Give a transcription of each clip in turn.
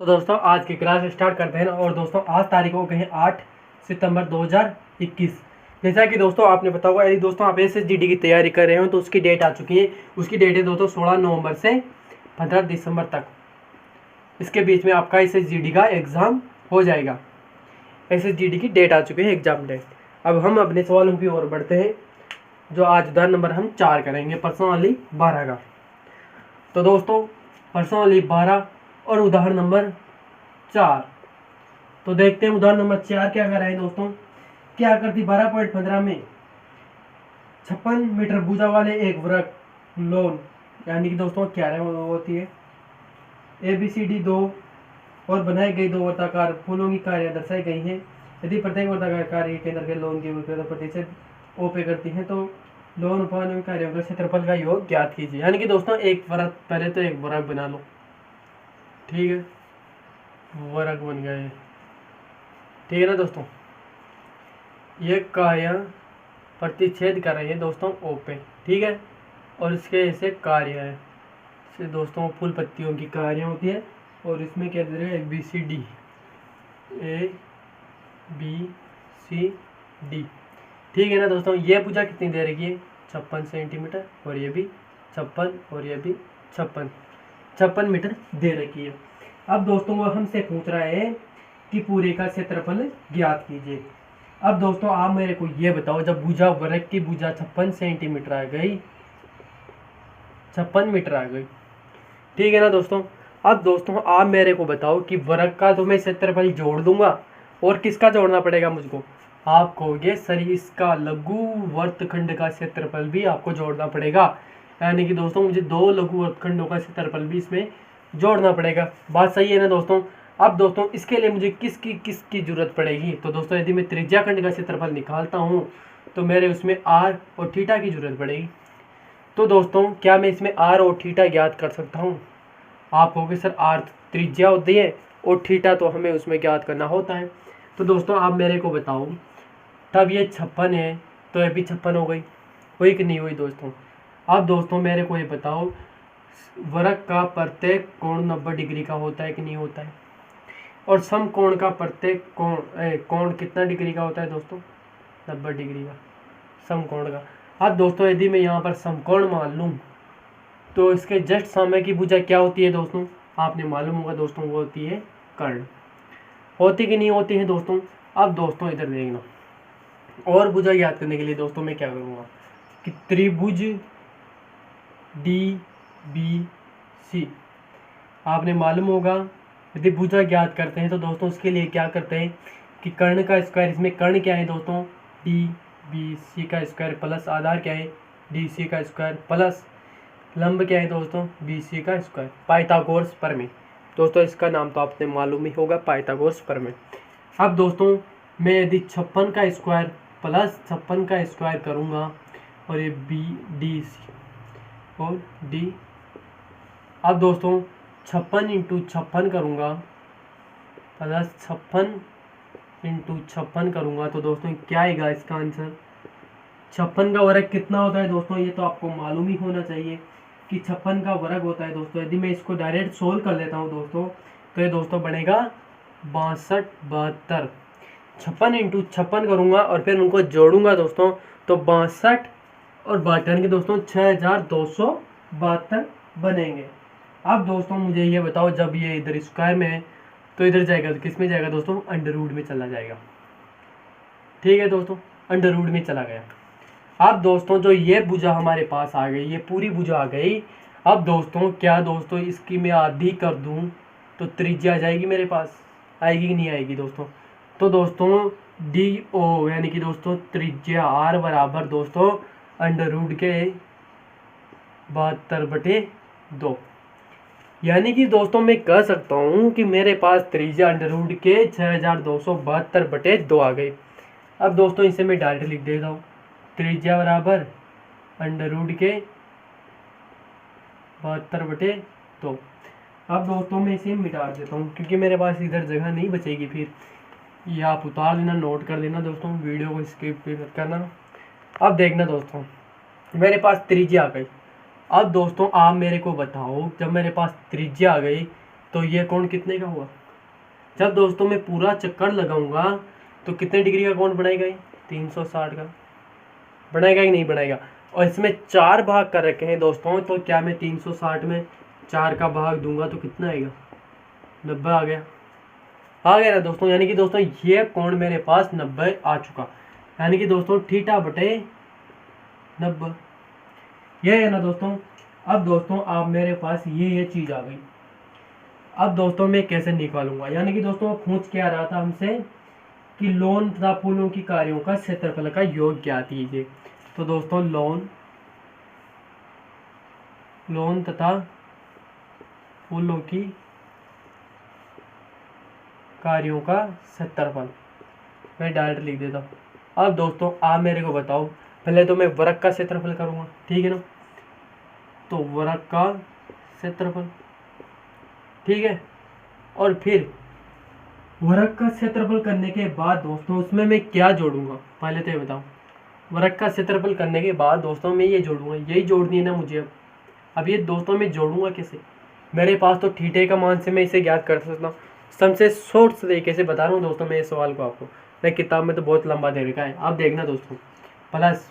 तो दोस्तों आज की क्लास स्टार्ट करते हैं। और दोस्तों आज तारीख हो गई है 8 सितंबर 2021। जैसा कि दोस्तों आपने पता होगा, यदि दोस्तों आप SSGD की तैयारी कर रहे हो तो उसकी डेट आ चुकी है। उसकी डेट है दोस्तों 16 नवंबर से 15 दिसंबर तक। इसके बीच में आपका SSGD का एग्ज़ाम हो जाएगा। SSGD की डेट आ चुकी है, एग्ज़ाम डेट। अब हम अपने सवालों की ओर बढ़ते हैं, जो आज उदाहरण नंबर हम 4 करेंगे पर्सनली 12 का। तो दोस्तों पर्सनली 12 और उदाहरण नंबर 4। तो देखते हैं उदाहरण नंबर 4 क्या कर रहे हैं दोस्तों। क्या आकृति 12.15 में 56 मीटर भुजा वाले एक वृत्त लोन, यानी कि दोस्तों क्या होती है ABCD 2 और बनाई गई दो वर्ताकार फूलों की कार्य दर्शाई गई है। यदि प्रत्येक वर्ताकार कार्य केंद्र के लोन की प्रतिशत O पे करती है तो लोन उपायों कार्यों का क्षेत्रफल का योग ज्ञात कीजिए। यानी कि दोस्तों एक वृत्त, पहले तो एक वृत्त बना लो, ठीक है, वृत्त बन गया है, ठीक है ना दोस्तों। ये कार्य प्रतिच्छेद कर रही है दोस्तों O पे, ठीक है, और इसके ऐसे कार्य है, इससे दोस्तों फूल पत्तियों की कार्य होती है। और इसमें क्या दे रहे हैं ABCD, ठीक है ना दोस्तों। ये भुजा कितनी दे रखी है 56 सेंटीमीटर, और ये भी 56 और ये भी 56 मीटर दे रखी है। अब दोस्तों वो हमसे पूछ रहा है कि पूरे का क्षेत्रफल ज्ञात कीजिए। अब दोस्तों आप मेरे को ये बताओ, जब भुजा वृत्त की भुजा 56 सेंटीमीटर आ गई, 56 मीटर आ गई, ठीक है ना दोस्तों। अब दोस्तों आप मेरे को बताओ कि वृत्त का तो मैं क्षेत्रफल जोड़ दूंगा, और किसका जोड़ना पड़ेगा मुझको, आप कहोगे सर इसका लघु वर्तखंड का क्षेत्रफल भी आपको जोड़ना पड़ेगा। यानी कि दोस्तों मुझे दो लघु वर्तखंडों का क्षेत्रफल भी इसमें जोड़ना पड़ेगा। बात सही है ना दोस्तों। अब दोस्तों इसके लिए मुझे किसकी जरूरत पड़ेगी, तो दोस्तों यदि मैं त्रिज्या खंड का क्षेत्रफल निकालता हूँ तो मेरे उसमें r और थीटा की जरूरत पड़ेगी। तो दोस्तों क्या मैं इसमें r और थीटा ज्ञात कर सकता हूँ? आप कहोगे सर r त्रिज्या होती है और थीटा तो हमें उसमें ज्ञात करना होता है। तो दोस्तों आप मेरे को बताओ, तब ये 56 है तो ये भी 56 हो गई, हुई कि नहीं हुई दोस्तों। अब दोस्तों मेरे को ये बताओ, वृत्त का प्रत्येक कोण 90 डिग्री का होता है कि नहीं होता है, और समकोण का प्रत्येक कोण कितना डिग्री का होता है दोस्तों, 90 डिग्री का समकोण का। अब दोस्तों यदि मैं यहाँ पर समकोण मान लूँ तो इसके जस्ट सामने की भुजा क्या होती है दोस्तों, आपने मालूम होगा दोस्तों, वो होती है कर्ण। होती कि नहीं होती है दोस्तों। अब दोस्तों इधर देखना, और भुजा याद करने के लिए दोस्तों मैं क्या करूँगा कि त्रिभुज DBC आपने मालूम होगा, यदि भुजा ज्ञात करते हैं तो दोस्तों उसके लिए क्या करते हैं कि कर्ण का स्क्वायर, इसमें कर्ण क्या है दोस्तों DBC का स्क्वायर प्लस आधार क्या है DC का स्क्वायर प्लस लंब क्या है दोस्तों BC का स्क्वायर, पाइथागोरस प्रमेय। दोस्तों इसका नाम तो आपने मालूम ही होगा, पाइथागोरस प्रमेय। अब दोस्तों मैं यदि 56 का स्क्वायर प्लस 56 का स्क्वायर करूँगा, और ये BDC और D, अब दोस्तों 56 इंटू 56 करूँगा प्लस 56 इंटू 56 करूँगा, तो दोस्तों क्या आएगा इसका आंसर। 56 का वर्ग कितना होता है दोस्तों, ये तो आपको मालूम ही होना चाहिए कि 56 का वर्ग होता है दोस्तों। यदि मैं इसको डायरेक्ट सोल्व कर लेता हूँ दोस्तों, तो ये दोस्तों बनेगा 62 72। 56 इंटू 56 करूँगा और फिर उनको जोड़ूंगा दोस्तों, तो 62 और 62 के दोस्तों 6272 बनेंगे। अब दोस्तों मुझे ये बताओ, जब ये इधर स्क्वायर में है तो इधर जाएगा तो किस में जाएगा दोस्तों, अंडर रूट में चला जाएगा, ठीक है दोस्तों, अंडर रूट में चला गया। अब दोस्तों जो ये भुजा हमारे पास आ गई, ये पूरी भुजा आ गई। अब दोस्तों क्या दोस्तों इसकी मैं आधी कर दूं तो त्रिज्या आ जाएगी मेरे पास, आएगी कि नहीं आएगी दोस्तों। तो दोस्तों DO यानी कि दोस्तों त्रिज्या R बराबर दोस्तों अंडर रूट के 72/2। यानी कि दोस्तों मैं कह सकता हूँ कि मेरे पास त्रिज्या अंडर रूट के 6272/2 आ गई। अब दोस्तों इसे मैं डायरेक्ट लिख देता हूँ, त्रिज्या बराबर अंडर रूट के 72/2। अब दोस्तों मैं इसे मिटा देता हूँ क्योंकि मेरे पास इधर जगह नहीं बचेगी। फिर ये आप उतार लेना, नोट कर लेना दोस्तों, वीडियो को स्किप करना। अब देखना दोस्तों मेरे पास त्रिज्या आ गई। अब दोस्तों आप मेरे को बताओ, जब मेरे पास त्रिज्या आ गई तो ये कोण कितने का हुआ? जब दोस्तों मैं पूरा चक्कर लगाऊंगा तो कितने डिग्री का कोण बनाएगा ये? 360 का बनाएगा कि नहीं बनाएगा? और इसमें 4 भाग कर रखे हैं दोस्तों, तो क्या मैं 360 में 4 का भाग दूंगा तो कितना आएगा? 90 आ गया ना दोस्तों। यानी कि दोस्तों ये कोण मेरे पास 90 आ चुका, यानी कि दोस्तों थीटा बटे 90, ये है ना दोस्तों। अब दोस्तों आप मेरे पास ये चीज़ आ गई। अब दोस्तों मैं कैसे निकालूंगा? यानी कि दोस्तों पूछ क्या रहा था हमसे कि लोन तथा पुलों की कार्यों का क्षेत्रफल का योग ज्ञात कीजिए। तो दोस्तों लोन तथा पुलों की कार्यों का क्षेत्रफल मैं डायरेक्ट लिख देता हूँ। अब दोस्तों आप मेरे को बताओ, पहले तो मैं वृत्त का क्षेत्रफल करूँगा, ठीक है ना? तो वृत्त का क्षेत्रफल, ठीक है। और फिर वृत्त का क्षेत्रफल करने के बाद दोस्तों उसमें मैं क्या जोड़ूंगा, पहले तो ये बताओ। वृत्त का क्षेत्रफल करने के बाद दोस्तों मैं ये जोड़ूंगा, यही जोड़नी है ना मुझे। अब ये दोस्तों मैं जोड़ूंगा कैसे? मेरे पास तो थीटे का मान से मैं इसे ज्ञात कर सकता हूँ। सबसे शॉर्ट तरीके से बता रहा हूँ दोस्तों मैं इस सवाल को आपको, मैं किताब में तो बहुत लंबा दे रखा है, आप देखना दोस्तों। प्लस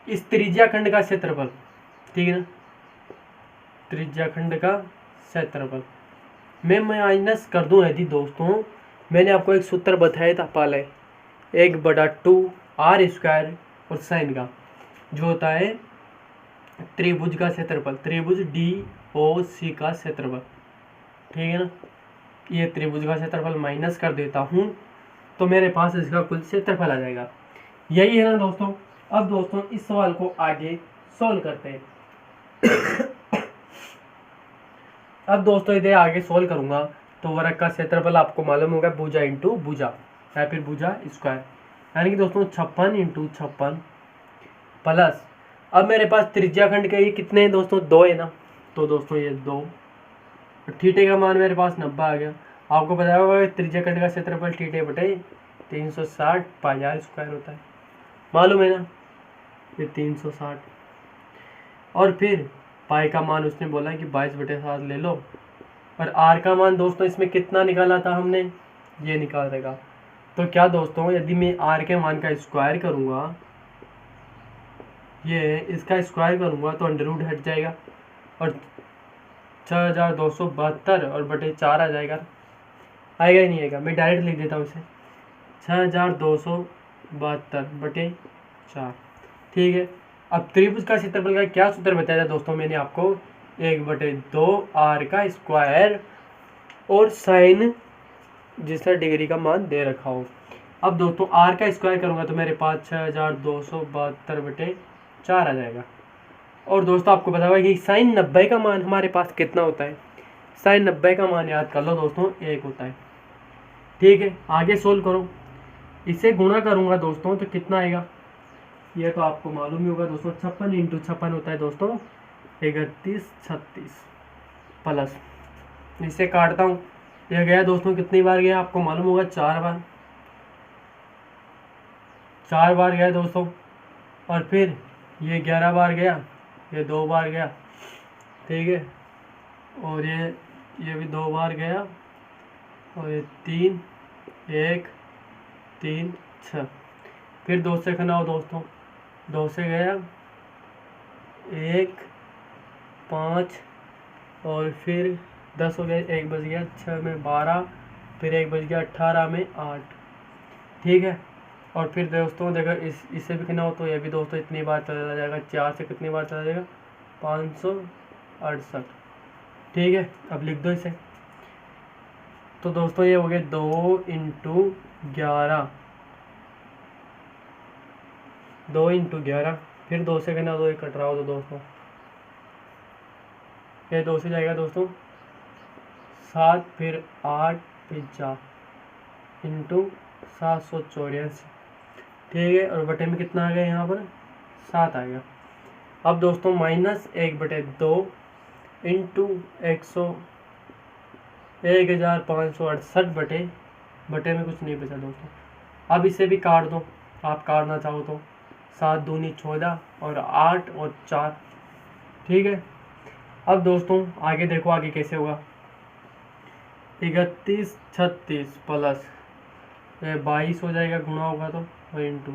इस त्रिज्या खंड का क्षेत्रफल, ठीक है ना, त्रिज्या खंड का क्षेत्रफल मैं माइनस कर दूं। यदि दोस्तों मैंने आपको एक सूत्र बताया था पहले, 1/2 आर स्क्वायर और साइन का जो होता है त्रिभुज का क्षेत्रफल, त्रिभुज DOC का क्षेत्रफल, ठीक है ना। ये त्रिभुज का क्षेत्रफल माइनस कर देता हूँ तो मेरे पास इसका कुल क्षेत्रफल आ जाएगा। यही है ना दोस्तों। अब दोस्तों इस सवाल को आगे सॉल्व करते हैं। अब दोस्तों इधर आगे सॉल्व करूंगा तो वृत्त का क्षेत्रफल आपको मालूम होगा भुजा इंटू भुजा या फिर भुजा स्क्वायर, यानी कि दोस्तों 56 इंटू 56 प्लस, अब मेरे पास त्रिज्या खंड के ये कितने हैं दोस्तों? 2 है ना, तो दोस्तों ये 2, थीटे का मान मेरे पास 90 आ गया। आपको पता होगा त्रिज्या खंड का क्षेत्रफल थीटे बटे 360 पाई आर स्क्वायर होता है, मालूम है ना, ये 360। और फिर पाई का मान उसने बोला कि 22/7 ले लो, और आर का मान दोस्तों इसमें कितना निकाला था हमने, ये निकाल देगा। तो क्या दोस्तों यदि मैं आर के मान का स्क्वायर करूँगा, ये इसका स्क्वायर करूँगा तो अंडर रूट हट जाएगा और 6272 और बटे 4 आ जाएगा, आएगा ही नहीं आएगा? मैं डायरेक्ट लिख देता हूँ इसे 6272 बटे 4, ठीक है। अब त्रिभुज का क्षेत्रफल का क्या सूत्र बताया था दोस्तों मैंने आपको, 1/2 आर का स्क्वायर और साइन जिसका डिग्री का मान दे रखा हो। अब दोस्तों आर का स्क्वायर करूंगा तो मेरे पास 6272 बटे 4 आ जाएगा। और दोस्तों आपको पता होगा कि साइन 90 का मान हमारे पास कितना होता है? साइन 90 का मान याद कर लो दोस्तों 1 होता है, ठीक है। आगे सोल्व करो, इसे गुणा करूंगा दोस्तों तो कितना आएगा? ये तो आपको मालूम ही होगा दोस्तों, 56 इंटू 56 होता है दोस्तों 3136 प्लस, इसे काटता हूँ, यह गया दोस्तों कितनी बार गया आपको मालूम होगा? 4 बार, 4 बार गया दोस्तों। और फिर ये 11 बार गया, ये 2 बार गया, ठीक है। और ये भी 2 बार गया, और ये 3, 1, 3, 6, फिर 2 से खनाओ दोस्तों, 2 से गया 1, 5, और फिर 10 हो गया, 1 बज गया, 6 में 12, फिर 1 बज गया, 18 में 8, ठीक है। और फिर दोस्तों देखो इससे भी खनाओ तो ये भी दोस्तों इतनी बार चला जाएगा, 4 से कितनी बार चला जाएगा? 568, ठीक है। अब लिख दो इसे, तो दोस्तों ये हो गया 2 इंटू 11, 2 इंटू 11, फिर 2 से कहना 2 कट रहा हो तो दोस्तों ये 2 से जाएगा दोस्तों 7, फिर 8, फिर 4 इंटू 784, ठीक है। और बटे में कितना आ गया यहाँ पर? 7 आ गया। अब दोस्तों माइनस 1/2 इंटू 1568 बटे में कुछ नहीं बचा दोस्तों। अब इसे भी काट दो, आप काटना चाहो तो, 7 दूनी 14 और 8 और 4, ठीक है। अब दोस्तों आगे देखो आगे कैसे होगा। 31 36 प्लस 22 हो जाएगा, गुणा होगा तो, और इंटू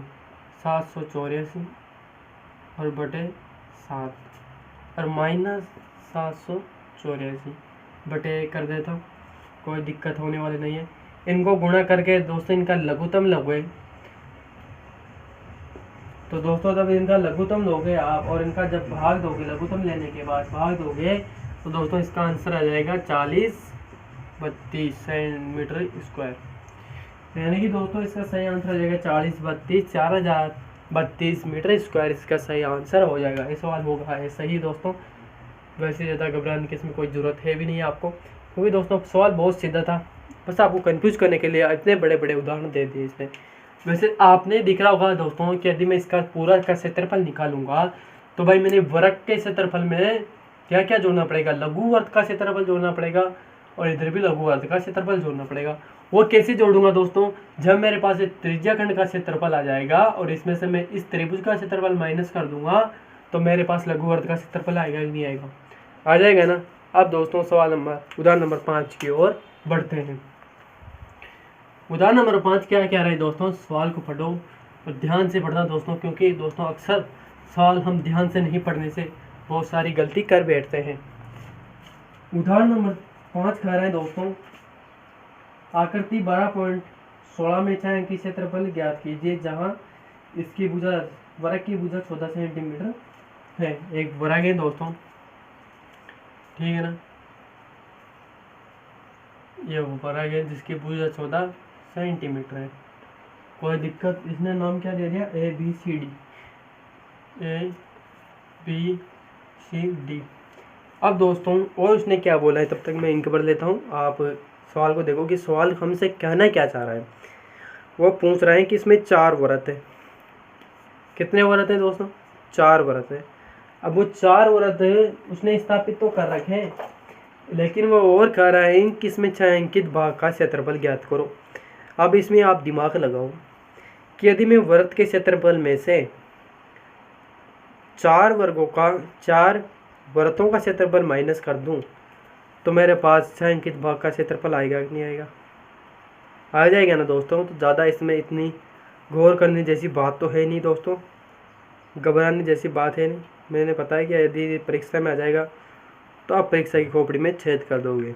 784 और बटे 7 और माइनस 784 बटे कर देता हूँ, कोई दिक्कत होने वाली नहीं है। इनको गुणा करके दोस्तों इनका लघुत्तम लोगे, तो दोस्तों जब इनका लघुत्तम लोगे आप और इनका जब भाग दोगे, लघुत्तम लेने के बाद भाग दोगे, तो दोस्तों इसका आंसर आ जाएगा 4032 सेंटीमीटर स्क्वायर। यानी कि दोस्तों इसका सही आंसर हो जाएगा 4032 मीटर स्क्वायर, इसका सही आंसर हो जाएगा। ये सवाल होगा है सही दोस्तों। वैसे ज़्यादा घबराने की इसमें कोई ज़रूरत है भी नहीं आपको, क्योंकि दोस्तों सवाल बहुत सीधा था, बस आपको कंफ्यूज करने के लिए इतने बड़े बड़े उदाहरण दे दिए इसमें। वैसे आपने दिख रहा होगा दोस्तों कि यदि मैं इसका पूरा का क्षेत्रफल निकालूंगा तो भाई मैंने वर्ग के क्षेत्रफल में क्या क्या जोड़ना पड़ेगा, लघु अर्थ का क्षेत्रफल जोड़ना पड़ेगा और इधर भी लघु अर्थ का क्षेत्रफल जोड़ना पड़ेगा। वो कैसे जोड़ूंगा दोस्तों, जब मेरे पास एक त्रिज्या खंड का क्षेत्रफल आ जाएगा और इसमें से मैं इस त्रिभुज का क्षेत्रफल माइनस कर दूंगा तो मेरे पास लघु अर्थ का क्षेत्रफल आएगा कि नहीं आएगा, आ जाएगा ना। अब दोस्तों उदाहरण नंबर 5 की ओर बढ़ते हैं। उदाहरण नंबर 5 क्या कह रहा है दोस्तों, सवाल को पढ़ो और ध्यान से पढ़ना दोस्तों, क्योंकि दोस्तों अक्सर सवाल हम ध्यान से नहीं पढ़ने से बहुत सारी गलती कर बैठते हैं। उदाहरण नंबर 5 कह रहा है दोस्तों, आकृति 12.16 में 6 अंकीय क्षेत्रफल ज्ञात कीजिए जहां इसकी भुजा वर्ग की भुजा 14 सेंटीमीटर है। एक वर्ग है दोस्तों, ठीक है ना, ये वर्ग है जिसकी भुजा 14 सेंटीमीटर है। कोई दिक्कत, इसने नाम क्या दे दिया, ABCD, ABCD। अब दोस्तों और उसने क्या बोला है, तब तक मैं इनके पढ़ लेता हूँ, आप सवाल को देखो कि सवाल हमसे कहना क्या चाह रहा है। वो पूछ रहे हैं कि इसमें 4 वृत्त है। कितने वृत्त हैं दोस्तों, 4 वृत्त है। अब वो 4 वृत्त उसने स्थापित तो कर रखे हैं, लेकिन वो और कह रहा है कि इसमें 6 अंकित भाग का क्षेत्रफल ज्ञात करो। अब इसमें आप दिमाग लगाओ कि यदि मैं वृत्त के क्षेत्रफल में से 4 वृत्तों का क्षेत्रफल माइनस कर दूं तो मेरे पास 6 अंकित भाग का क्षेत्रफल आएगा कि नहीं आएगा, आ जाएगा ना दोस्तों। तो ज़्यादा इसमें इतनी गौर करने जैसी बात तो है नहीं दोस्तों, घबराने जैसी बात है नहीं। मैंने पता है कि यदि परीक्षा में आ जाएगा तो आप परीक्षा की खोपड़ी में छेद कर दोगे।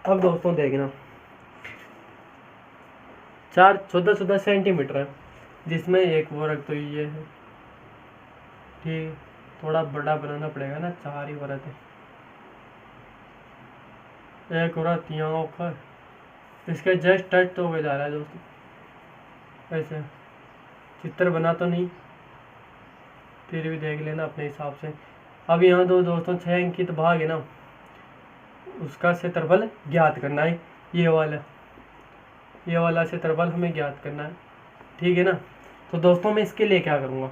अब दोस्तों देखना, 14 सेंटीमीटर है, जिसमें एक वर्ग तो ये है, ठीक, थोड़ा बड़ा बनाना पड़ेगा ना, 4 ही वर्ग है। एक वृत्त यहाँ होकर इसके जस्ट टच तो हो जा रहा है दोस्तों, ऐसे चित्र बना तो नहीं, फिर भी देख लेना अपने हिसाब से। अब यहाँ दो दोस्तों 6 अंकित भाग है ना, उसका क्षेत्रफल ज्ञात करना है। ये वाला क्षेत्रफल हमें ज्ञात करना है, ठीक है ना। तो दोस्तों मैं इसके लिए क्या करूँगा,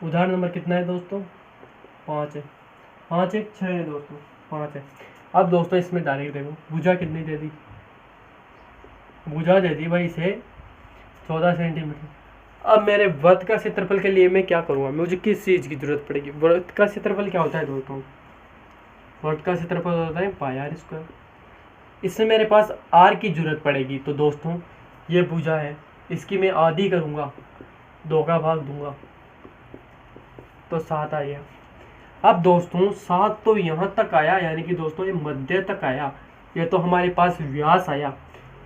उदाहरण नंबर कितना है दोस्तों, 5 है, 5 1 6 है दोस्तों, 5 है। अब दोस्तों इसमें डायरेक्ट देखो भुजा कितनी दे दी, भुजा दे दी भाई इसे 14 सेंटीमीटर। अब मेरे वृत्त का क्षेत्रफल के लिए मैं क्या करूँगा, मुझे किस चीज़ की जरूरत पड़ेगी। वृत्त का क्षेत्रफल क्या होता है दोस्तों, वृत्त का क्षेत्रफल होता है पाई आर स्क्वायर। इसमें मेरे पास आर की जरूरत पड़ेगी, तो दोस्तों ये भुजा है, इसकी मैं आधी करूँगा, 2 का भाग दूंगा तो 7 आ गया। अब दोस्तों 7 तो यहाँ तक आया, यानी कि दोस्तों ये मध्य तक आया, ये तो हमारे पास व्यास आया।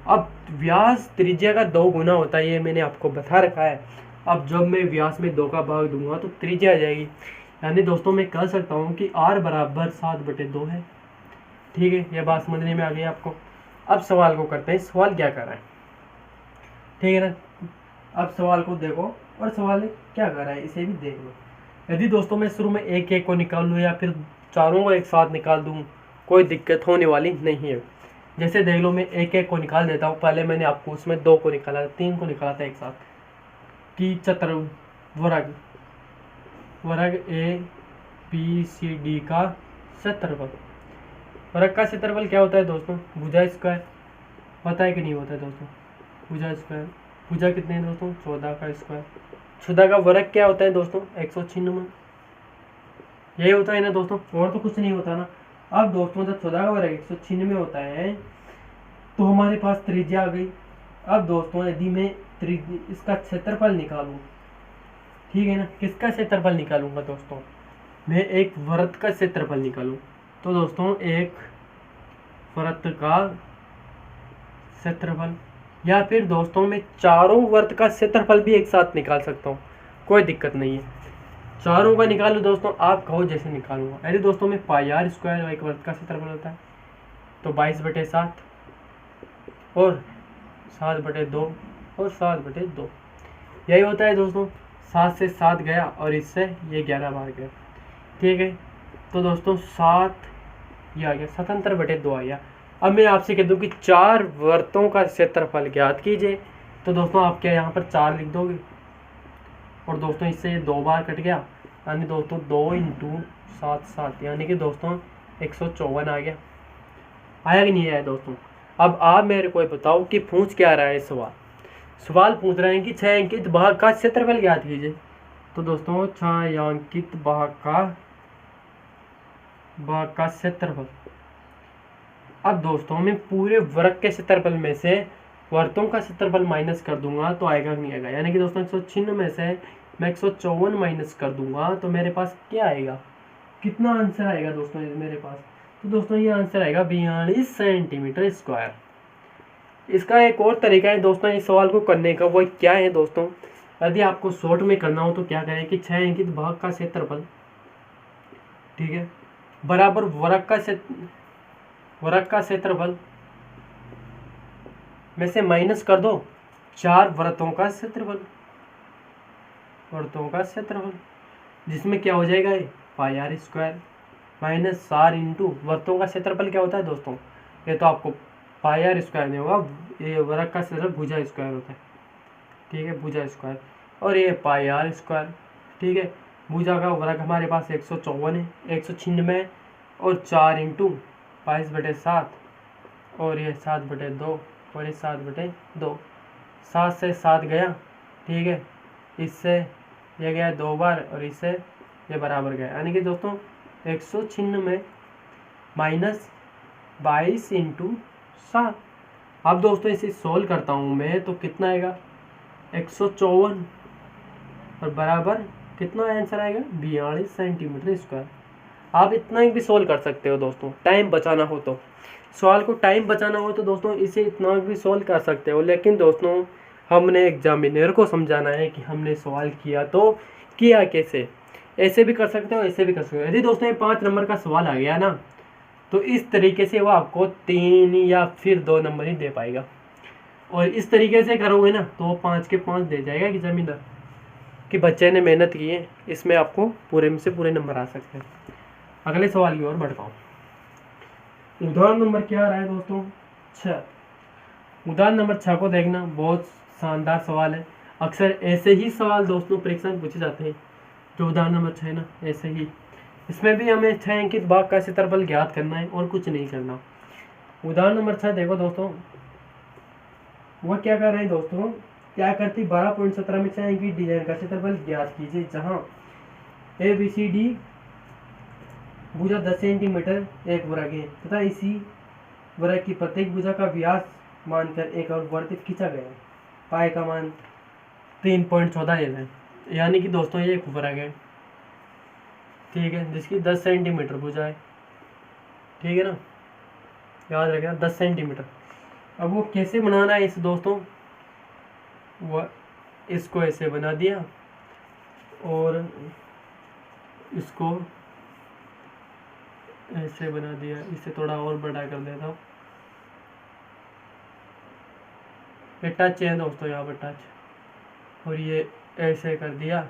अब व्यास त्रिज्या का 2 गुना होता है, ये मैंने आपको बता रखा है। अब जब मैं व्यास में 2 का भाग दूंगा तो त्रिज्या आ जाएगी, यानी दोस्तों मैं कह सकता हूँ कि r बराबर 7/2 है, ठीक है। ये बात समझने में आ गई आपको। अब सवाल को करते हैं, सवाल क्या कर रहा है, ठीक है ना। अब सवाल को देखो और सवाल क्या कर रहा है इसे भी देख लो। यदि दोस्तों मैं शुरू में एक एक को निकाल लूँ या फिर चारों को एक साथ निकाल दूँ, कोई दिक्कत होने वाली नहीं है। जैसे देख लो मैं एक एक को निकाल देता हूँ, पहले मैंने आपको उसमें 2 को निकाला, 3 को निकाला था एक साथ, कि चतुर्वर्ग ABCD का क्षेत्रफल। वर्ग का क्षेत्रफल क्या होता है दोस्तों, भुजा स्क्वायर, पता है कि नहीं होता है दोस्तों, भुजा स्क्वायर। भुजा कितने हैं दोस्तों, 14 का स्क्वायर। 14 का वर्ग क्या होता है दोस्तों, 196, यही होता है ना दोस्तों, और तो कुछ नहीं होता ना। अब दोस्तों जब 14 का वर्ग 196 होता है तो हमारे पास त्रिज्या आ गई। अब दोस्तों यदि मैं इसका क्षेत्रफल निकालूं, ठीक है ना, किसका क्षेत्रफल निकालूंगा दोस्तों, मैं एक वृत्त का क्षेत्रफल निकालूं, तो दोस्तों एक वृत्त का क्षेत्रफल, या फिर दोस्तों मैं चारों वृत्त का क्षेत्रफल भी एक साथ निकाल सकता हूँ, कोई दिक्कत नहीं है। चारों का निकालूं दोस्तों, आप कहो जैसे निकालूंगा। यदि दोस्तों में पाई आर स्क्वायर एक वृत्त का क्षेत्रफल होता है तो 22/7 और 7/2 और 7/2 यही होता है दोस्तों। 7 से 7 गया और इससे ये 11 बार गया, ठीक है। तो दोस्तों 7 ये आ गया, 77/2 आ गया। अब मैं आपसे कह दूं कि 4 वृत्तों का क्षेत्रफल ज्ञात कीजिए, तो दोस्तों आप क्या यहाँ पर 4 लिख दोगे, और दोस्तों इससे ये 2 बार कट गया, यानी दोस्तों 2 × 7 7, यानी कि दोस्तों 154 आ गया। आया कि नहीं आया दोस्तों। अब आप मेरे को बताओ कि पूछ क्या रहा है सवाल पूछ रहे हैं कि छायांकित भाग का क्षेत्रफल ज्ञात कीजिए। तो दोस्तों छायांकित भाग का क्षेत्रफल, अब दोस्तों मैं पूरे वर्ग के क्षेत्रफल में से वर्तों का क्षेत्रफल माइनस कर दूंगा तो आएगा कि नहीं आएगा, यानी कि दोस्तों 196 में से मैं 154 माइनस कर दूंगा तो मेरे पास क्या आएगा, कितना आंसर आएगा दोस्तों मेरे पास। तो दोस्तों ये आंसर आएगा 42 सेंटीमीटर स्क्वायर। इसका एक और तरीका है दोस्तों इस सवाल को करने का, वो क्या है दोस्तों, यदि आपको शॉर्ट में करना हो तो क्या करें कि छायांकित भाग का क्षेत्रफल, ठीक है, बराबर वर्ग का क्षेत्रफल में से माइनस कर दो 4 वृत्तों का क्षेत्रफल, जिसमें क्या हो जाएगा ये पाई आर स्क्वायर माइनस 4 इंटू वृत्तों का क्षेत्रफल क्या होता है दोस्तों, ये तो आपको पाई आर स्क्वायर नहीं होगा, ये वर्ग का क्षेत्रफल भुजा स्क्वायर होता है, ठीक है, भुजा स्क्वायर, और ये पाई आर स्क्वायर, ठीक है। भुजा का वर्ग हमारे पास 154 है, 196 और 4 इंटू 22/7 और ये 7/2 और ये 7/2, 7 से 7 गया, ठीक है, इससे ये गया 2 बार और इससे ये बराबर गया, यानी कि दोस्तों 196 माइनस 22 इंटू 7। अब दोस्तों इसे सोल्व करता हूँ मैं तो कितना आएगा 154 और बराबर कितना आंसर आएगा 42 सेंटीमीटर स्क्वायर। आप इतना ही भी सोल्व कर सकते हो दोस्तों, टाइम बचाना हो तो, सवाल को टाइम बचाना हो तो दोस्तों इसे इतना भी सोल्व कर सकते हो, लेकिन दोस्तों हमने एग्जामिनर को समझाना है कि हमने सवाल किया तो किया कैसे। ऐसे भी कर सकते हो, ऐसे भी कर सकते हो। यदि दोस्तों ये 5 नंबर का सवाल आ गया ना तो इस तरीके से वो आपको 3 या फिर 2 नंबर ही दे पाएगा, और इस तरीके से करोगे ना तो वो 5 के 5 दे जाएगा एग्जामिनर कि बच्चे ने मेहनत की है, इसमें आपको पूरे में से पूरे नंबर आ सकते हैं। अगले सवाल की ओर बढ़ता हूँ। उदाहरण नंबर क्या आ रहा है दोस्तों 6। उदाहरण नंबर 6 को देखना, बहुत शानदार सवाल है। अक्सर ऐसे ही सवाल दोस्तों परीक्षा में पूछे जाते हैं, जो उदाहरण नंबर 6 ना ऐसे ही। इसमें भी हमें छायांकित भाग का क्षेत्रफल ज्ञात करना है और कुछ नहीं करना। उदाहरण नंबर 6 देखो दोस्तों, वह क्या कर रहे हैं दोस्तों, क्या करती 12.17 में छायांकित डिजाइन का क्षेत्रफल ज्ञात कीजिए, जहां ABCD भुजा 10 सेंटीमीटर एक वर्ग है तथा इसी वर्ग की प्रत्येक भुजा का व्यास मानकर एक और वर्तित खींचा गया है। पाई का मान 3.14 है, यानी कि दोस्तों ये एक वर्ग है, ठीक है, जिसकी 10 सेंटीमीटर भुजा है, ठीक है ना, याद रखना 10 सेंटीमीटर। अब वो कैसे बनाना है इस दोस्तों, वह इसको ऐसे बना दिया और इसको ऐसे बना दिया, इसे थोड़ा और बड़ा कर देता हूँ। ये टच है दोस्तों, यहाँ पर टच, और ये ऐसे कर दिया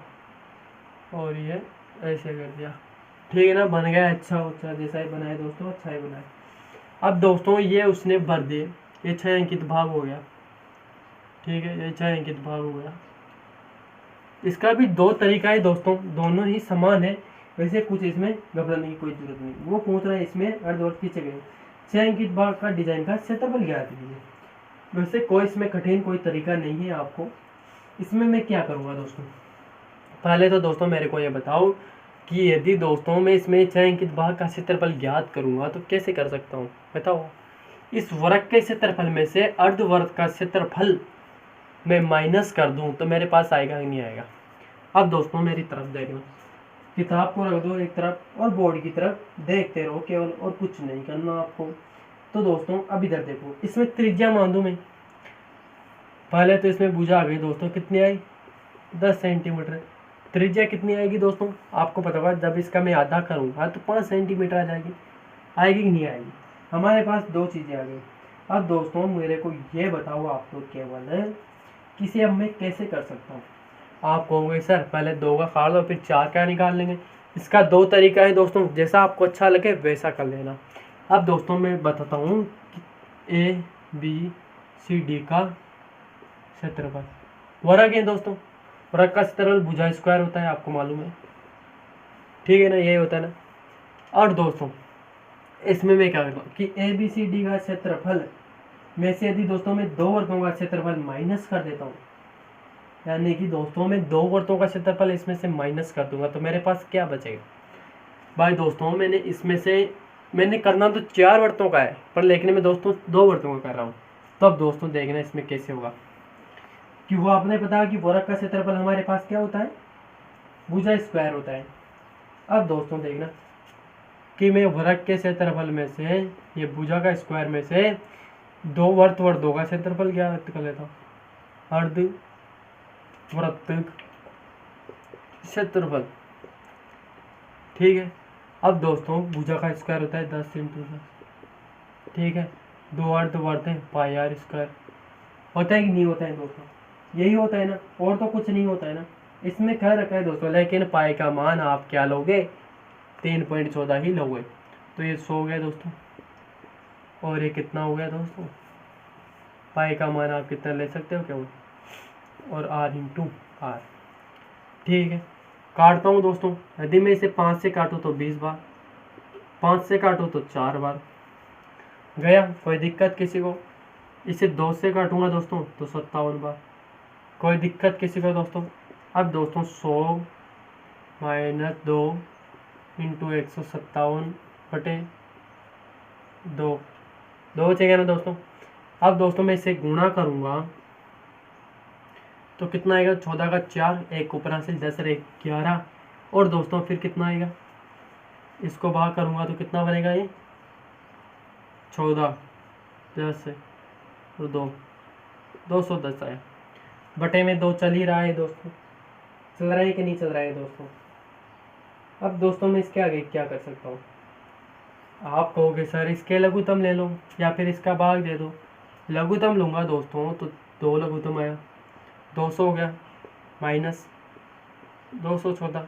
और ये ऐसे कर दिया, ठीक है ना, बन गया अच्छा अच्छा, जैसा ही बनाया दोस्तों अच्छा ही बनाया। अब दोस्तों ये उसने भर दिए, ये छायांकित भाग हो गया, ठीक है, ये छायांकित भाग हो गया। इसका भी 2 तरीका है दोस्तों, दोनों ही समान है, वैसे कुछ इसमें घबराने की कोई जरूरत नहीं। वो पूछ रहा है इसमें अर्धवर्त खींचे गए छायांकित भाग का डिजाइन का क्षेत्रफल ज्ञात कीजिए। वैसे कोई इसमें कठिन कोई तरीका नहीं है आपको। इसमें मैं क्या करूँगा दोस्तों, पहले तो दोस्तों मेरे को ये बताओ कि यदि दोस्तों मैं इसमें छायांकित भाग का क्षेत्रफल ज्ञात करूंगा तो कैसे कर सकता हूँ बताओ। इस वर्ग के क्षेत्रफल में से अर्धवर्ग का क्षेत्रफल मैं माइनस कर दूं तो मेरे पास आएगा कि नहीं आएगा। अब दोस्तों मेरी तरफ देखना, किताब को रख दो एक तरफ और बोर्ड की तरफ देखते रहो केवल, और कुछ नहीं करना आपको। तो दोस्तों अब इधर देखो, इसमें त्रिज्या मान दूं मैं। पहले तो इसमें भुजा आ गई दोस्तों, कितनी आई 10 सेंटीमीटर। त्रिज्या कितनी आएगी दोस्तों आपको पता होगा, जब इसका मैं आधा करूँगा तो 5 सेंटीमीटर आ जाएगी। आएगी कि नहीं आएगी। हमारे पास दो चीज़ें आ गई। अब दोस्तों मेरे को ये बताओ आप लोग केवल कि इसे अब मैं कैसे कर सकता हूँ। आप कहोगे सर पहले 2 का काट लो फिर 4 का निकाल लेंगे। इसका 2 तरीका है दोस्तों, जैसा आपको अच्छा लगे वैसा कर लेना। अब दोस्तों मैं बताता हूँ कि ABCD का क्षेत्रफल वर्ग है दोस्तों। वर्ग का क्षेत्रफल भुजा स्क्वायर होता है, आपको मालूम है, ठीक है ना, यही होता है ना। और दोस्तों इसमें मैं क्या करता हूँ कि ABCD का क्षेत्रफल में से यदि दोस्तों मैं 2 वर्गों का क्षेत्रफल माइनस कर देता हूँ, यानी कि दोस्तों मैं 2 वर्गों का क्षेत्रफल इसमें से माइनस कर दूंगा तो मेरे पास क्या बचेगा। भाई दोस्तों मैंने इसमें से मैंने करना तो 4 वर्तों का है, पर लेकिन मैं दोस्तों 2 वर्तों का कर रहा हूँ। तो अब दोस्तों देखना इसमें कैसे होगा कि वो आपने बताया कि वर्ग का क्षेत्रफल हमारे पास क्या होता है, भुजा स्क्वायर होता है। अब दोस्तों देखना कि मैं वर्ग के क्षेत्रफल में से ये भुजा का स्क्वायर में से 2 वर्तों का क्षेत्रफल ज्ञात कर लेता हूँ। अर्धवृत्त क्षेत्रफल, ठीक है। अब दोस्तों भुजा का स्क्वायर होता है 10 इंटू 10, ठीक है। 2 अर्धवर्त है पाई आर स्क्वायर, होता है कि नहीं होता है दोस्तों, यही होता है ना, और तो कुछ नहीं होता है ना। इसमें कह रखा है दोस्तों, लेकिन पाई का मान आप क्या लोगे 3.14 ही लोगे। तो ये 100 हो गया दोस्तों, और ये कितना हो गया दोस्तों, पाई का मान आप कितना ले सकते हो केवल, और आर इंटू आर, ठीक है। काटता हूँ दोस्तों, यदि मैं इसे 5 से काटूँ तो 20 बार, 5 से काटूँ तो 4 बार गया, कोई दिक्कत किसी को। इसे 2 से काटूंगा दोस्तों तो 57 बार, कोई दिक्कत किसी को दोस्तों। अब दोस्तों 100 माइनस 2 इंटू 157 बटे 2 बचेगा ना दोस्तों। अब दोस्तों मैं इसे गुणा करूंगा तो कितना आएगा, 14 का 4, एक ऊपर से 10 और 11, और दोस्तों फिर कितना आएगा, इसको भाग करूंगा तो कितना बनेगा, ये 14 10 और 210 आया, बटे में 2 चल ही रहा है दोस्तों, चल रहा है कि नहीं चल रहा है दोस्तों। अब दोस्तों मैं इसके आगे क्या कर सकता हूँ। आप कहोगे सर इसके लघुत्तम ले लो या फिर इसका भाग दे दो। लघुत्तम लूँगा दोस्तों तो 2 लघुत्तम आया, 200 हो गया माइनस 214,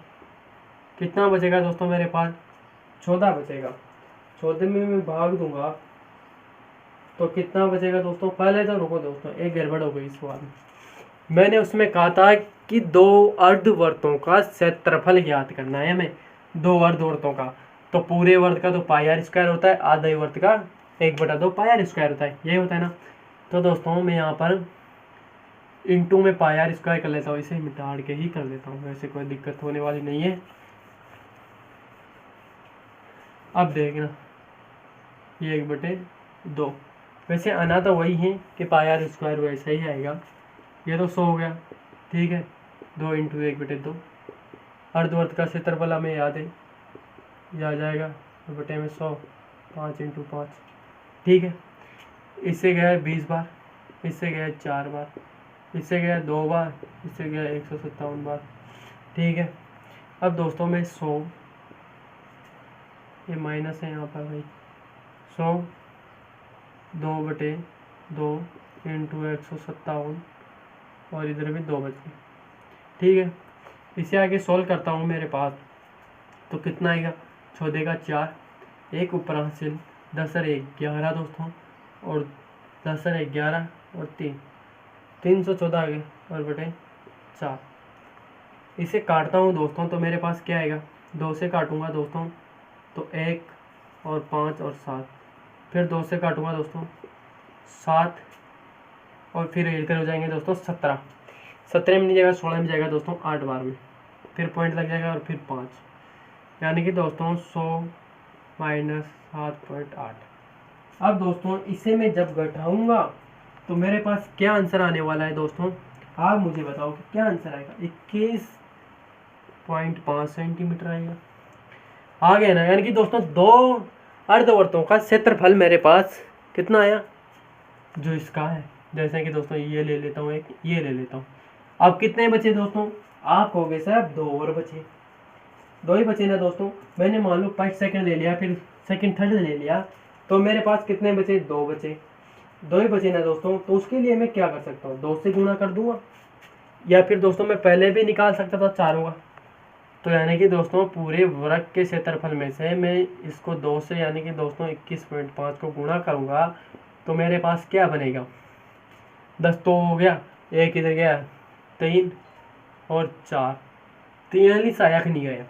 कितना बचेगा दोस्तों मेरे पास, 14 बचेगा। 14 में मैं भाग दूंगा तो कितना बचेगा दोस्तों। पहले तो रुको दोस्तों, एक गड़बड़ हो गई इस सवाल में। मैंने उसमें कहा था कि 2 अर्धवर्तों का क्षेत्रफल ज्ञात करना है हमें, 2 अर्धवर्तों का, तो पूरे वर्त का तो पाई आर स्क्वायर होता है, आधे वर्त का 1/2 पाई आर स्क्वायर होता है, यही होता है ना। तो दोस्तों मैं यहाँ पर इंटू में पाई आर स्क्वायर कर लेता हूँ, इसे मिटा के ही कर लेता हूँ, वैसे कोई दिक्कत होने वाली नहीं है। अब देखना ये 1/2, वैसे आना तो वही है कि पाई आर स्क्वायर वैसा ही आएगा। ये तो 100 हो गया, ठीक है, 2 इंटू 1/2, अर्धवर्त का क्षेत्रफल हमें याद है, ये आ जाएगा बटे में 100, 5 इंटू 5, ठीक है। इससे गया है 20 बार, इससे गया है 4 बार, इससे गया 2 बार, इससे गया 157 बार, ठीक है। अब दोस्तों में 100, ये माइनस है यहाँ पर भाई, 100 2/2 इंटू 157, और इधर भी 2 बच गए, ठीक है। इसे आगे सोल्व करता हूँ मेरे पास तो कितना आएगा, 14 का 4, एक ऊपर हासिल 10 और 11 दोस्तों, और 10 और 11 और 314 आ गए, और बटे 4। इसे काटता हूँ दोस्तों तो मेरे पास क्या आएगा, 2 से काटूंगा दोस्तों तो 1 और 5 और 7, फिर 2 से काटूंगा दोस्तों 7, और फिर इधर हो जाएंगे दोस्तों 17 में नहीं जाएगा, 16 में जाएगा दोस्तों 8 बार में, फिर पॉइंट लग जाएगा और फिर 5, यानी कि दोस्तों 100 माइनस 7.8। अब दोस्तों इसे मैं जब घटाऊंगा तो मेरे पास क्या आंसर आने वाला है दोस्तों, आप मुझे बताओ कि क्या आंसर आएगा। 21.5 सेंटीमीटर आएगा। आ गया ना। यानी कि दोस्तों दो अर्धवर्तों का क्षेत्रफल मेरे पास कितना आया, जो इसका है। जैसे कि दोस्तों ये ले लेता हूँ, एक ये ले लेता हूँ। अब कितने बचे दोस्तों, आप कहोगे सर अब 2 और बचे। 2 ही बचे ना दोस्तों। मैंने मान लो 5 सेकंड ले लिया, फिर सेकंड थर्ड ले लिया, तो मेरे पास कितने बचे, 2 बचे। 2 ही बचे ना दोस्तों। तो उसके लिए मैं क्या कर सकता हूँ, 2 से गुणा कर दूंगा, या फिर दोस्तों मैं पहले भी निकाल सकता था 4 होगा। तो यानी कि दोस्तों पूरे वर्ग के क्षेत्रफल में से मैं इसको 2 से यानी कि दोस्तों 21.5 को गुणा करूँगा तो मेरे पास क्या बनेगा, 10 तो हो गया, एक इधर गया, 3 और 4, 43 आया कि नहीं गया।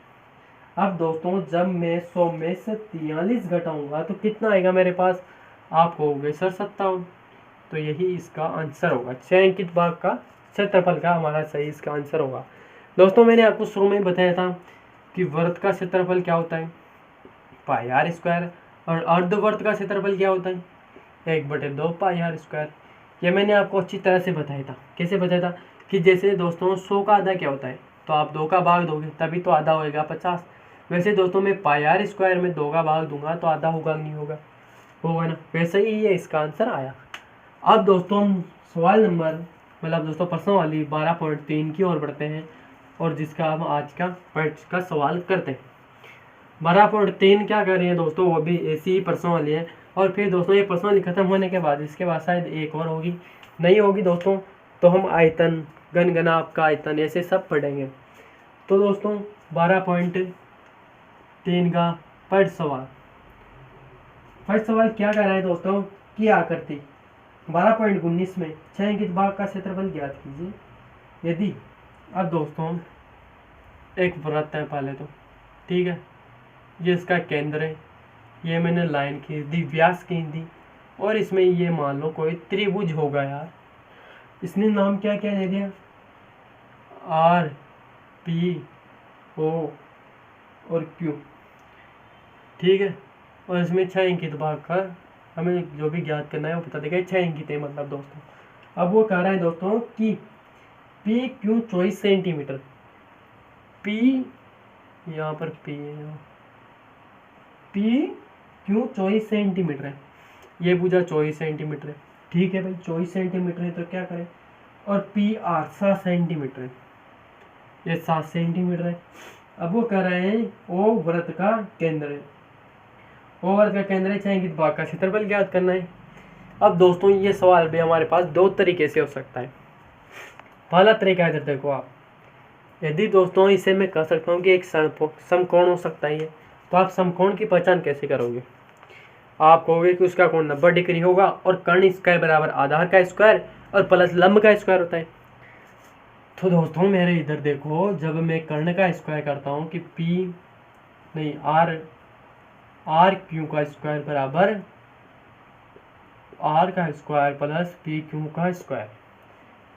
अब दोस्तों जब मैं 100 में से 43 घटाऊंगा तो कितना आएगा मेरे पास, आप कहोगे सर 57। तो यही इसका आंसर होगा। 6 अंकित भाग का क्षेत्रफल का हमारा सही इसका आंसर होगा। दोस्तों मैंने आपको शुरू में बताया था कि वर्त का क्षेत्रफल क्या होता है, पाई आर स्क्वायर, और अर्धवर्त का क्षेत्रफल क्या होता है, 1/2 पाई आर स्क्वायर। ये मैंने आपको अच्छी तरह से बताया था। कैसे बताया था कि जैसे दोस्तों 100 का आधा क्या होता है, तो आप 2 का भाग दोगे तभी तो आधा होएगा 50। वैसे दोस्तों मैं पाई आर स्क्वायर में 2 का भाग दूंगा तो आधा होगा नहीं होगा, होगा ना। वैसे ही ये इसका आंसर आया। अब दोस्तों हम सवाल नंबर मतलब दोस्तों प्रश्न वाली 12.3 की ओर बढ़ते हैं, और जिसका हम आज का पार्ट का सवाल करते हैं। 12.3 क्या कर रही है दोस्तों, वो भी ऐसी ही प्रश्न वाली है। और फिर दोस्तों ये प्रश्न वाली खत्म होने के बाद इसके बाद शायद एक और होगी, नहीं होगी दोस्तों, तो हम आयतन, घनघनाभ का आयतन, ऐसे सब पढ़ेंगे। तो दोस्तों 12.3 का फर्स्ट सवाल क्या कर रहा है दोस्तों कि आकृति 12.19 में 6 अंकित भाग का क्षेत्रफल ज्ञात कीजिए यदि। अब दोस्तों एक वृत्त है पहले तो, ठीक है, ये इसका केंद्र है, ये मैंने लाइन खींच दी, व्यास खींच दी, और इसमें ये मान लो कोई त्रिभुज होगा यार। इसने नाम क्या क्या दे दिया, आर पी ओ और क्यू, ठीक है। और इसमें 6 अंकित भाग का हमें जो भी ज्ञात करना है वो बता देगा। 6 अंकित है मतलब दोस्तों। अब वो कह रहा है दोस्तों कि पी क्यू 24 सेंटीमीटर, पी यहाँ पर पी है, पी क्यू 24 सेंटीमीटर है, ये भुजा 24 सेंटीमीटर है, ठीक है भाई 24 सेंटीमीटर है तो क्या करें, और पी आर 7 सेंटीमीटर है, ये 7 सेंटीमीटर है। अब वो कह रहे हैं ओ वृत्त का केंद्र है, ओ वृत्त का केंद्र है, 6 अंकित भाग का क्षेत्रफल ज्ञात करना है। अब दोस्तों ये सवाल भी हमारे पास 2 तरीके से हो सकता है। पहला तरीका है, देखो आप, यदि दोस्तों इसे मैं कह सकता हूँ कि एक समकोण हो सकता है, तो आप समकोण की पहचान कैसे करोगे, आप कहोगे कि उसका कोण 90 डिग्री होगा और कर्ण स्क्वायर बराबर आधार का स्क्वायर और प्लस लंब का स्क्वायर होता है। तो दोस्तों मेरे इधर देखो, जब मैं कर्ण का स्क्वायर करता हूँ कि पी नहीं आर क्यू का स्क्वायर बराबर आर का स्क्वायर प्लस पी क्यू का स्क्वायर,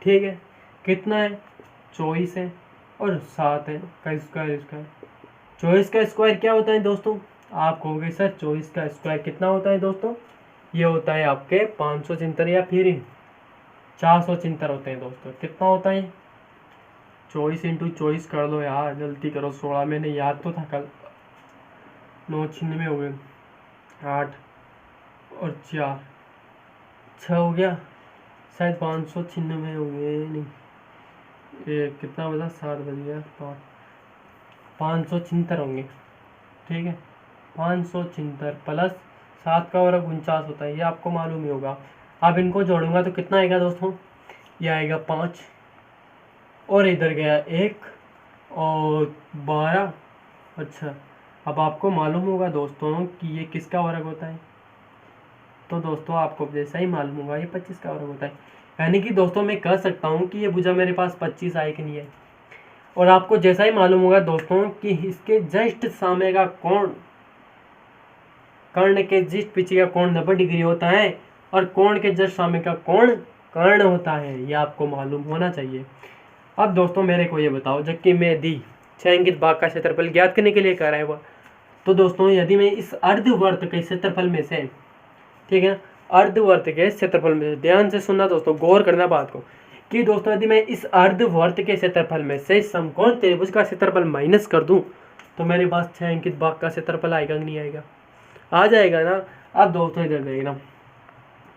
ठीक है, कितना है 24 है और 7 है का स्क्वायर। 24 का स्क्वायर क्या होता है दोस्तों, आप कहोगे सर 24 का स्क्वायर कितना होता है दोस्तों, ये होता है आपके 576 या फिर 476 होते हैं दोस्तों। कितना होता है 24 × 24 कर दो यार, जल्दी करो, 16 मैंने याद तो था कल, 9 96 हो गए, 8 और 4 6 हो गया, शायद 596 हो गए, नहीं ये कितना बजा, 7 बज गया, 576 होंगे, ठीक है। 576 प्लस 7 का वर्ग 49 होता है, ये आपको मालूम ही होगा। अब इनको जोड़ूंगा तो कितना आएगा दोस्तों, ये आएगा 5 और इधर गया 1 और 12। अच्छा, अब आपको मालूम होगा दोस्तों कि ये किसका वर्ग होता है, तो दोस्तों आपको जैसा ही मालूम होगा ये 25 का वर्ग होता है। यानी कि दोस्तों मैं कह सकता हूँ कि ये भुजा मेरे पास 25 आए कि नहीं है। और आपको जैसा ही मालूम होगा दोस्तों कि इसके जस्ट सामने का कोण, कर्ण के जस्ट पीछे का कोण 90 डिग्री होता है, और कोण के जस्ट सामने का कोण कर्ण होता है, ये आपको मालूम होना चाहिए। अब दोस्तों मेरे को ये बताओ, जबकि मैं दी 6 अंकित भाग का क्षेत्रफल ज्ञात करने के लिए कह रहा है वो। तो दोस्तों यदि मैं इस अर्धवर्त के क्षेत्रफल में से, ठीक है, अर्धवर्त के क्षेत्रफल में से, ध्यान से सुनना दोस्तों, गौर करना बात को, कि दोस्तों यदि मैं इस अर्धवर्त के क्षेत्रफल में से समकोण त्रिभुज का क्षेत्रफल माइनस कर दूं तो मेरे पास 6 अंकित भाग का क्षेत्रफल आएगा कि नहीं आएगा? आ जाएगा ना। अब दोस्तों इधर देखना,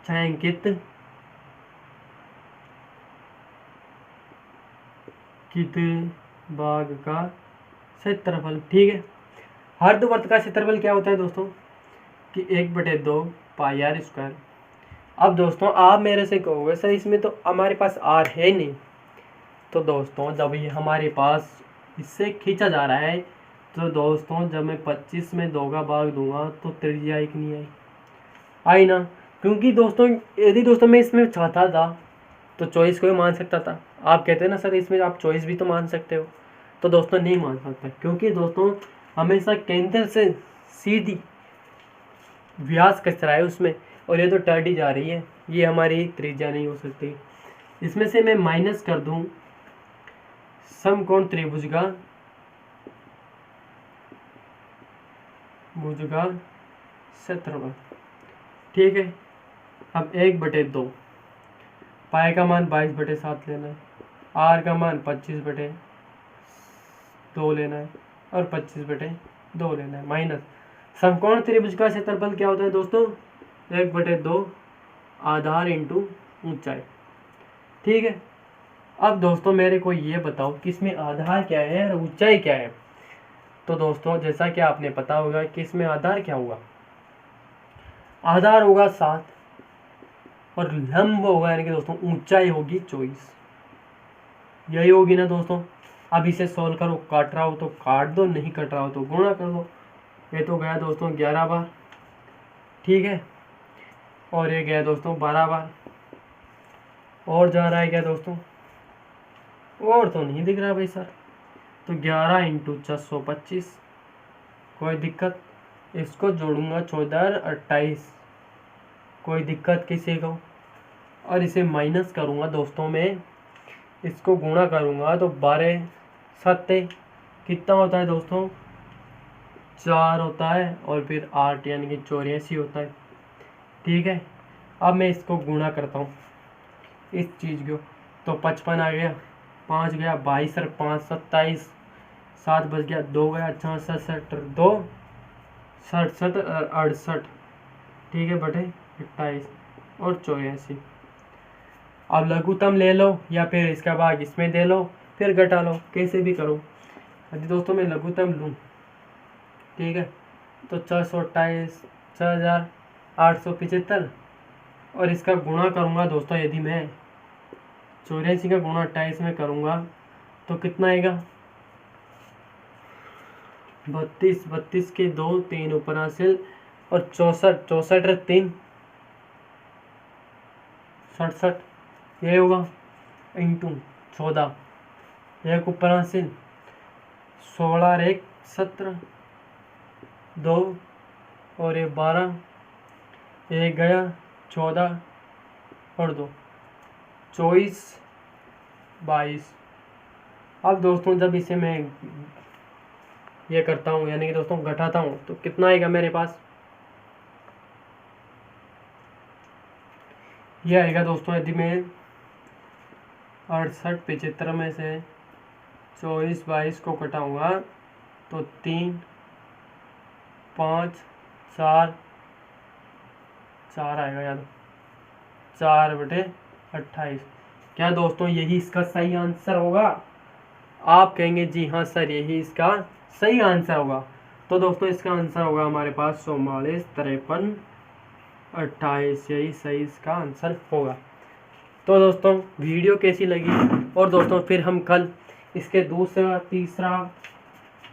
6 अंकित भाग का क्षेत्रफल, ठीक है। अर्धवर्त का क्षेत्रफल क्या होता है दोस्तों कि 1/2 पाई आर स्क्वायर। अब दोस्तों आप मेरे से कहोगे सर इसमें तो हमारे पास आर है नहीं, तो दोस्तों जब ये हमारे पास इससे खींचा जा रहा है तो दोस्तों जब मैं 25 में 2 का भाग दूंगा तो त्रिज्या एक नहीं आई, आई ना। क्योंकि दोस्तों यदि दोस्तों मैं इसमें चाहता था तो चॉइस को भी मान सकता था। आप कहते हैं ना सर इसमें आप चॉइस भी तो मान सकते हो, तो दोस्तों नहीं मान सकता, क्योंकि दोस्तों हमेशा केंद्र से सीधी व्यास कस रहा है उसमें, और ये तो टर्डी जा रही है, ये हमारी त्रिज्या नहीं हो सकती। इसमें से मैं माइनस कर दूं समकोण त्रिभुज का क्षेत्रफल, ठीक है। अब 1/2 पाई का मान 22/7 लेना है, आर का मान 25/2 लेना है और 25/2 लेना है, माइनस समकोण त्रिभुज का क्षेत्रफल क्या होता है दोस्तों 1/2 आधार इंटू ऊंचाई, ठीक है। अब दोस्तों मेरे को ये बताओ कि इसमें आधार क्या है और ऊंचाई क्या है। तो दोस्तों जैसा कि आपने पता होगा कि इसमें आधार क्या होगा, आधार होगा 7 और लंब होगा यानी कि दोस्तों ऊंचाई होगी 24, यही होगी ना दोस्तों। अब इसे सोल्व करो, काट रहा हो तो काट दो, नहीं कट रहा हो तो गुणा कर दो। ये तो गया दोस्तों 11 बार, ठीक है, और ये गया दोस्तों 12 बार, और जा रहा है क्या दोस्तों, और तो नहीं दिख रहा भाई सर। तो 11 × 425, कोई दिक्कत, इसको जोड़ूंगा 14 28, कोई दिक्कत किसी को, और इसे माइनस करूंगा दोस्तों में, इसको गुणा करूंगा तो 12 7 कितना होता है दोस्तों 4 होता है, और फिर 8 यानी कि 84 होता है, ठीक है। अब मैं इसको गुणा करता हूँ इस चीज़ को, तो 55 आ गया, 5 गया 22 और 5 27, 7 बच गया, 2 गया 6 67 2 67 और 68, ठीक है, बटे 28 और 84। अब लघुत्तम ले लो या फिर इसका भाग इसमें दे लो, फिर घटा लो, कैसे भी करो। यदि दोस्तों मैं लघुत्तम लूँ, ठीक है, तो 428 6875, और इसका गुणा करूँगा दोस्तों, यदि मैं 84 का गुणा 28 में करूँगा तो कितना आएगा 32 32 के 2 3 ऊपर हासिल, और 64 64 3 67, ये होगा इंटू 14, एक ऊपर हासिल 16 और 1 17 2 और ये 12, एक गया 14 और 2 24 22। अब दोस्तों जब इसे मैं ये करता हूँ यानी कि दोस्तों घटाता हूँ तो कितना आएगा मेरे पास, ये आएगा दोस्तों, यदि मैं 68 75 में से 24 22 को घटाऊँगा तो 3 5 4 4 आएगा यार, 4/28। क्या दोस्तों यही इसका सही आंसर होगा? आप कहेंगे जी हाँ सर यही इसका सही आंसर होगा। तो दोस्तों इसका आंसर होगा हमारे पास 44 53 28, यही सही इसका आंसर होगा। तो दोस्तों वीडियो कैसी लगी, और दोस्तों फिर हम कल इसके दूसरा तीसरा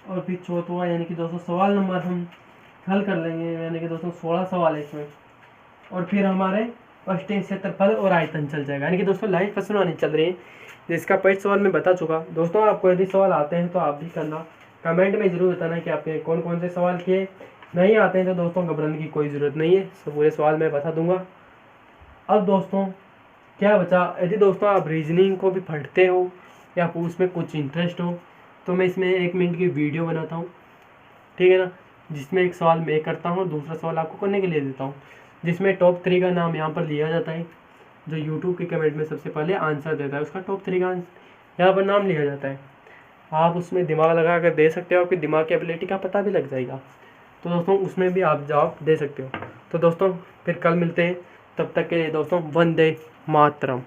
और फिर चौथा यानी कि दोस्तों सवाल नंबर हम हल कर लेंगे, यानी कि दोस्तों 16 सवाल है इसमें, और फिर हमारे अष्टीय क्षेत्रफल और आयतन चल जाएगा। यानी कि दोस्तों लाइव प्रश्न आने चल रही है, जिसका पहला सवाल मैं बता चुका। दोस्तों आपको यदि सवाल आते हैं तो आप भी करना, कमेंट में जरूर बताना कि आपने कौन कौन से सवाल किए। नहीं आते हैं तो दोस्तों घबराने की कोई ज़रूरत नहीं है, पूरे सवाल मैं बता दूंगा। अब दोस्तों क्या बचा, यदि दोस्तों आप रीजनिंग को भी पढ़ते हो या उसमें कुछ इंटरेस्ट हो तो मैं इसमें 1 मिनट की वीडियो बनाता हूँ, ठीक है ना, जिसमें एक सवाल मैं करता हूँ, दूसरा सवाल आपको करने के लिए देता हूँ, जिसमें टॉप 3 का नाम यहाँ पर लिया जाता है। जो यूट्यूब के कमेंट में सबसे पहले आंसर देता है उसका टॉप 3 का यहाँ पर नाम लिया जाता है। आप उसमें दिमाग लगा कर दे सकते हो, आपकी दिमाग की एबिलिटी का पता भी लग जाएगा। तो दोस्तों उसमें भी आप जवाब दे सकते हो। तो दोस्तों फिर कल मिलते हैं, तब तक के लिए दोस्तों वंदे मातरम।